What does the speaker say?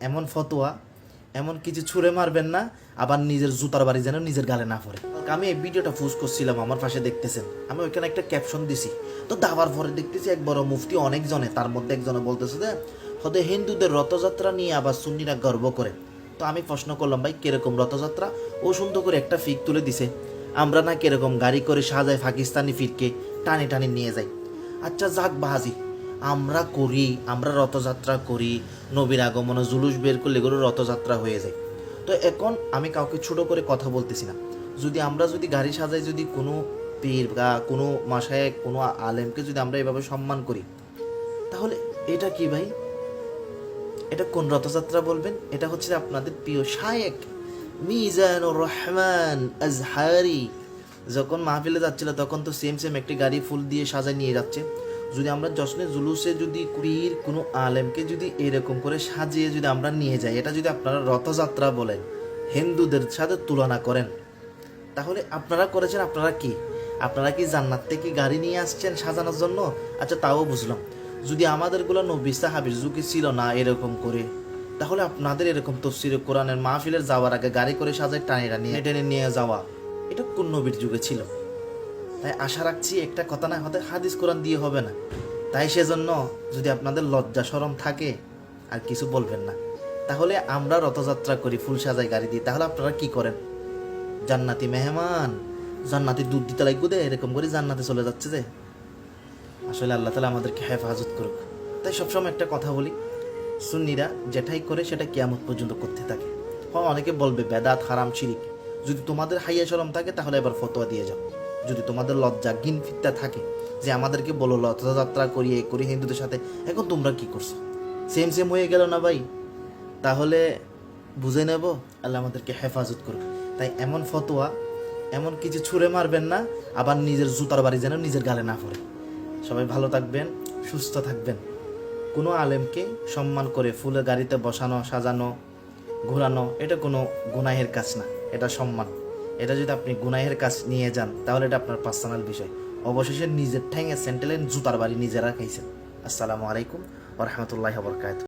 এমন ফতোয়া, এমন কিছু ছুঁড়ে মারবেন না, আবার নিজের জুতার বাড়ি যেন নিজের গালে না পড়ে। আমি এই ভিডিওটা পোস্ট করছিলাম, আমার পাশে দেখতেছেন, আমি ওইখানে একটা ক্যাপশন দিছি। তো দাবার পরে দেখতেছি এক বড় মুফতি অনেকজনে, তার মধ্যে একজনে বলতেছে যে হয়তো হিন্দুদের রথযাত্রা নিয়ে আবার সুন্নিরা গর্ব করে। তো আমি প্রশ্ন করলাম, ভাই কিরকম রথযাত্রা? ও সুন্দর করে একটা ফিক তুলে দিছে, আমরা না কিরকম গাড়ি করে সাজায় পাকিস্তানি ফিরকে টানি টানি নিয়ে যাই। আচ্ছা যাক বাহাজি, আমরা করি, আমরা রথযাত্রা করি, নবীর আগমনে জুলুস বের করলে এগুলো রথযাত্রা হয়ে যায়। তো এখন আমি কাউকে ছোট করে কথা বলতেছি না, আমরা যদি গাড়ি সাজাই, যদি কোনো পীর বা কোনো মাসায় কোনো আলেমকে যদি আমরা এভাবে সম্মান করি, তাহলে এটা কি ভাই? এটা কোন রথযাত্রা বলবেন? এটা হচ্ছে আপনাদের প্রিয় শায়েক মিজানুর রহমান আজহারি যখন মাহফিলে যাচ্ছিল, তখন তো সেম একটি গাড়ি ফুল দিয়ে সাজায় নিয়ে যাচ্ছে। যদি আমরা জশ্নে জুলুসে যদি পীর কোনো আলেমকে যদি এরকম করে সাজিয়ে যদি আমরা নিয়ে যাই, এটা যদি আপনারা রথযাত্রা বলেন, হিন্দুদের সাথে তুলনা করেন, তাহলে আপনারা করেছেন আপনারা কি জান্নাত থেকে গাড়ি নিয়ে আসছেন সাজানোর জন্য? আচ্ছা তাও বুঝলাম, যদি আমাদেরগুলো নবী সাহাবীর যুগে ছিল না এরকম করে, তাহলে আপনাদের এরকম তফসিরে কোরআনের মাহফিলের যাওয়ার আগে গাড়ি করে সাজায় টানে টেনে নিয়ে যাওয়া, এটা কোন নবীর যুগে ছিল? তাই আশা রাখছি একটা কথা না হতে হাদিস কোরআন দিয়ে হবে না। তাই সেজন্য যদি আপনাদের লজ্জা শরম থাকে আর কিছু বলবেন না। তাহলে আমরা রথযাত্রা করি, ফুল সাজাই গাড়ি দিই, তাহলে আপনারা কি করেন? জান্নাতি মেহমান, জান্নাতি দুধ দিতে লাগবে দে, এরকম করে জান্নাতে চলে যাচ্ছে যে। আসলে আল্লাহ তাআলা আমাদেরকে হেফাজত করুক। তাই সবসময় একটা কথা বলি, সুন্নিরা যেটাই করে সেটা কিয়ামত পর্যন্ত করতে থাকে। অনেকে বলবে বেদাত, হারাম, শিরিক। যদি তোমাদের হাইয়া শরম থাকে তাহলে এবার ফতোয়া দিয়ে যাও। যদি তোমাদের লজ্জা ঘিন ফিত্তা থাকে যে আমাদেরকে বলো রথযাত্রা করি এ করি হিন্দুদের সাথে, এখন তোমরা কি করছো? সেম হয়ে গেল না ভাই? তাহলে বুঝে নেব, আল্লাহ আমাদেরকে হেফাজত করুক। তাই এমন ফতোয়া, এমন কিছু ছুঁড়ে মারবেন না, আবার নিজের জুতার বাড়ি যেন নিজের গালে না পড়ে। সবাই ভালো থাকবেন, সুস্থ থাকবেন। কোনো আলেমকে সম্মান করে ফুলের গাড়িতে বসানো, সাজানো, ঘোরানো, এটা কোনো গুনাহের কাজ না, এটা সম্মান। এটা যদি আপনি গুনাহের কাজ নিয়ে যান, তাহলে এটা আপনার পার্সোনাল বিষয়। অবশেষে নিজের ঠ্যাঙে সেন্টেলেন জুতার বাড়ি নিজেরা খাইছেন। আসসালামু আলাইকুম ওয়া রাহমাতুল্লাহি ওয়া বারাকাতুহু।